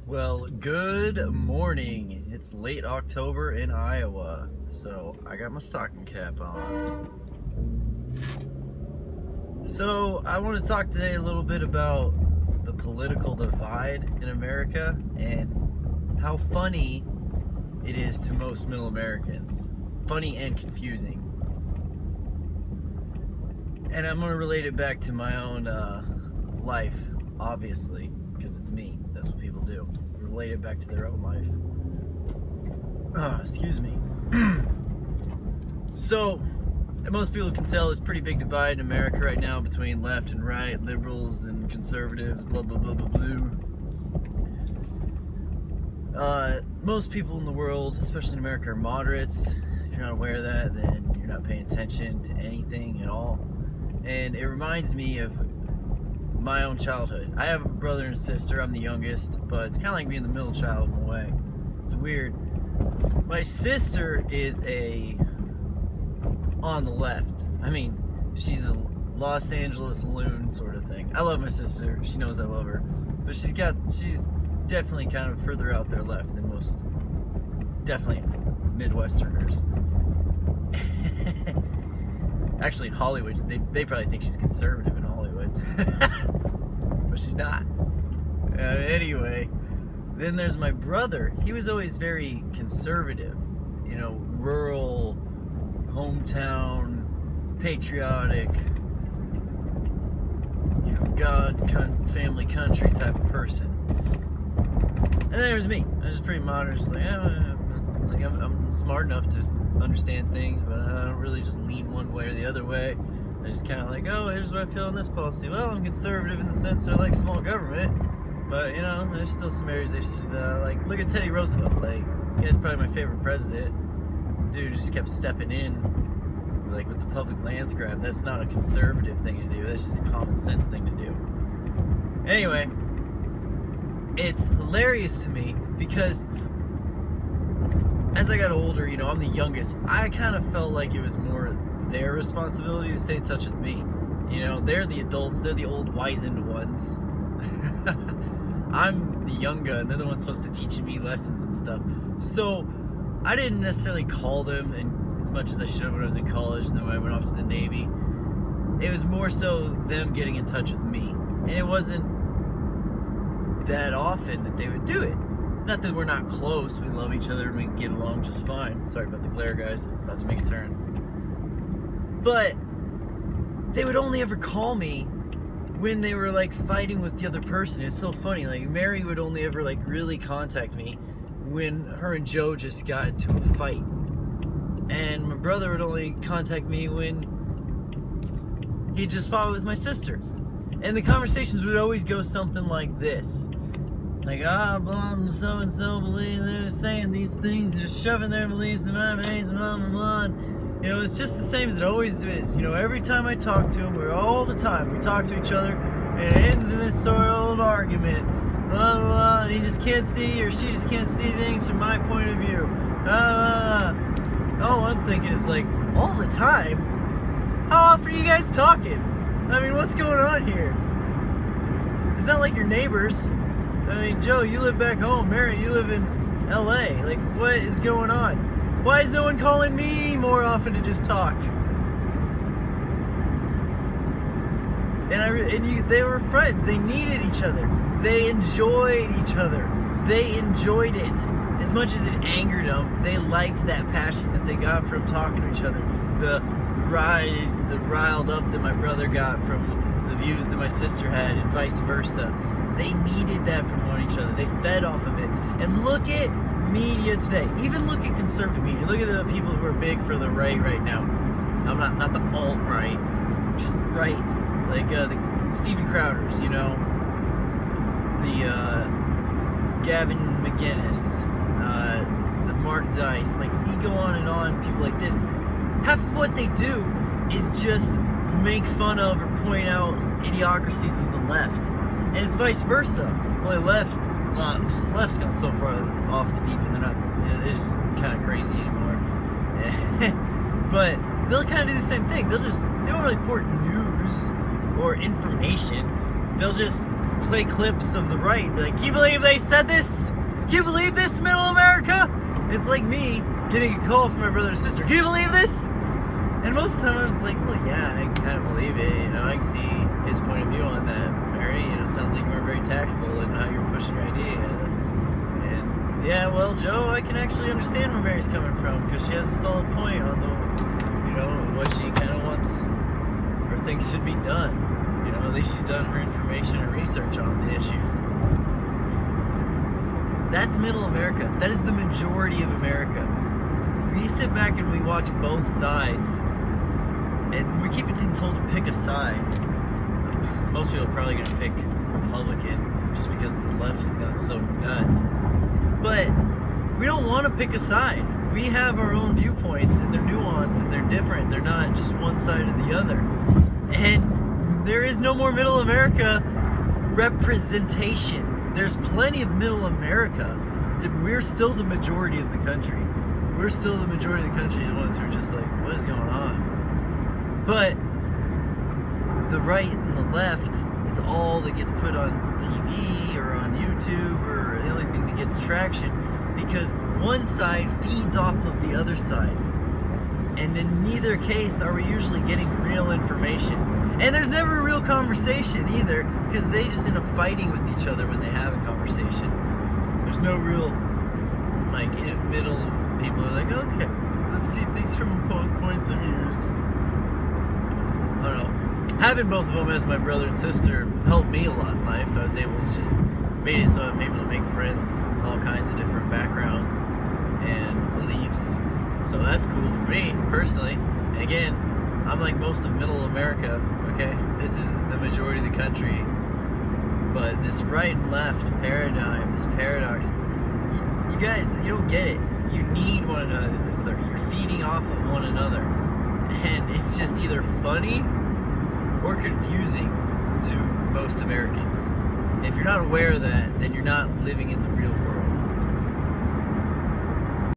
Well, good morning. It's late October in Iowa, so I got my stocking cap on. So, I want to talk today a little bit about the political divide in America and how funny it is to most middle Americans. Funny and confusing. And I'm going to relate it back to my own life, obviously, because it's me. That's what people do. Relate it back to their own life. Excuse me. So, most people can tell there's a pretty big divide in America right now between left and right, liberals and conservatives, blah, blah, blah, blah, blah. Most people in the world, especially in America, are moderates. If you're not aware of that, then you're not paying attention to anything at all. And it reminds me of my own childhood. I have a brother and a sister. I'm the youngest, but it's kind of like being the middle child in a way. It's weird. My sister is on the left. I mean, she's a Los Angeles loon sort of thing. I love my sister. She knows I love her. But she's definitely kind of further out there left than most, definitely Midwesterners. Actually, in Hollywood, they probably think she's conservative in Hollywood. But she's not. Anyway, then there's my brother. He was always very conservative. You know, rural, hometown, patriotic, you know, God, family, country type of person. And then there's me. I was pretty modern. Just like, I'm smart enough to understand things, but I don't really just lean one way or the other way. I just kind of like, oh, here's what I feel on this policy. Well, I'm conservative in the sense that I like small government, but, you know, there's still some areas they should, like, look at Teddy Roosevelt. Like, the guy's probably my favorite president. Dude just kept stepping in, like, with the public lands grab. That's not a conservative thing to do. That's just a common sense thing to do. Anyway, it's hilarious to me because as I got older, you know, I'm the youngest. I kind of felt like it was more their responsibility to stay in touch with me. You know, they're the adults, they're the old wizened ones. I'm the younger, and they're the ones supposed to teach me lessons and stuff. So I didn't necessarily call them as much as I should have when I was in college, and then when I went off to the Navy. It was more so them getting in touch with me. And it wasn't that often that they would do it. Not that we're not close, we love each other and we get along just fine. Sorry about the glare, guys. About to make a turn. But they would only ever call me when they were like fighting with the other person. It's so funny. Like Mary would only ever like really contact me when her and Joe just got into a fight. And my brother would only contact me when he just fought with my sister. And the conversations would always go something like this. Like, blah, so-and-so believe they're saying these things, they're shoving their beliefs in my face, blah, blah, blah. You know, it's just the same as it always is. You know, every time I talk to him, all the time, we talk to each other, and it ends in this sort of old argument. Blah, blah, blah, and he just can't see, or she just can't see things from my point of view. Blah, blah, blah. All I'm thinking is like, all the time? How often are you guys talking? I mean, what's going on here? It's not like your neighbors. I mean, Joe, you live back home. Mary, you live in LA. Like, what is going on? Why is no one calling me more often to just talk? And they were friends. They needed each other. They enjoyed each other. They enjoyed it. As much as it angered them, they liked that passion that they got from talking to each other. The riled up that my brother got from the views that my sister had, and vice versa. They needed that from one each other. They fed off of it. And look at media today. Even look at conservative media. Look at the people who are big for the right now. I'm not the alt-right, just right. Like the Steven Crowders, you know, the Gavin McInnes, the Mark Dice. Like, you go on and on, people like this. Half of what they do is just make fun of or point out idiocracies of the left. And it's vice versa. Well, left's gone so far off the deep end, they're just kind of crazy anymore. But they'll kind of do the same thing. They don't really report news or information. They'll just play clips of the right and be like, can you believe they said this? Can you believe this, middle America? It's like me getting a call from my brother or sister. Can you believe this? And most of the time I was like, well, yeah, I kind of believe it. You know, I can see his point of view on that. Mary, you know, sounds like you weren't very tactful in how you're pushing your idea. And yeah, well, Joe, I can actually understand where Mary's coming from because she has a solid point on the, you know, what she kind of wants or thinks should be done. You know, at least she's done her information and research on the issues. That's middle America. That is the majority of America. We sit back and we watch both sides, and we keep being told to pick a side. Most people are probably going to pick Republican just because the left has gone so nuts. But we don't want to pick a side. We have our own viewpoints, and they're nuanced, and they're different. They're not just one side or the other. And there is no more middle America representation. There's plenty of middle America. We're still the majority of the country. We're still the majority of the country, the ones who are just like, what is going on? But the right and the left is all that gets put on TV or on YouTube or the only thing that gets traction because one side feeds off of the other side. And in neither case are we usually getting real information. And there's never a real conversation either because they just end up fighting with each other when they have a conversation. There's no real, like, middle people are like, okay, let's see things from both points of views. I don't know. Having both of them as my brother and sister helped me a lot in life. I was able to just made it so I'm able to make friends, all kinds of different backgrounds and beliefs. So that's cool for me personally. And again, I'm like most of middle America. Okay, this is the majority of the country. But this right and left paradigm, this paradox, you guys, you don't get it. You need one another. You're feeding off of one another. And it's just either funny or confusing to most Americans. If you're not aware of that, then you're not living in the real world.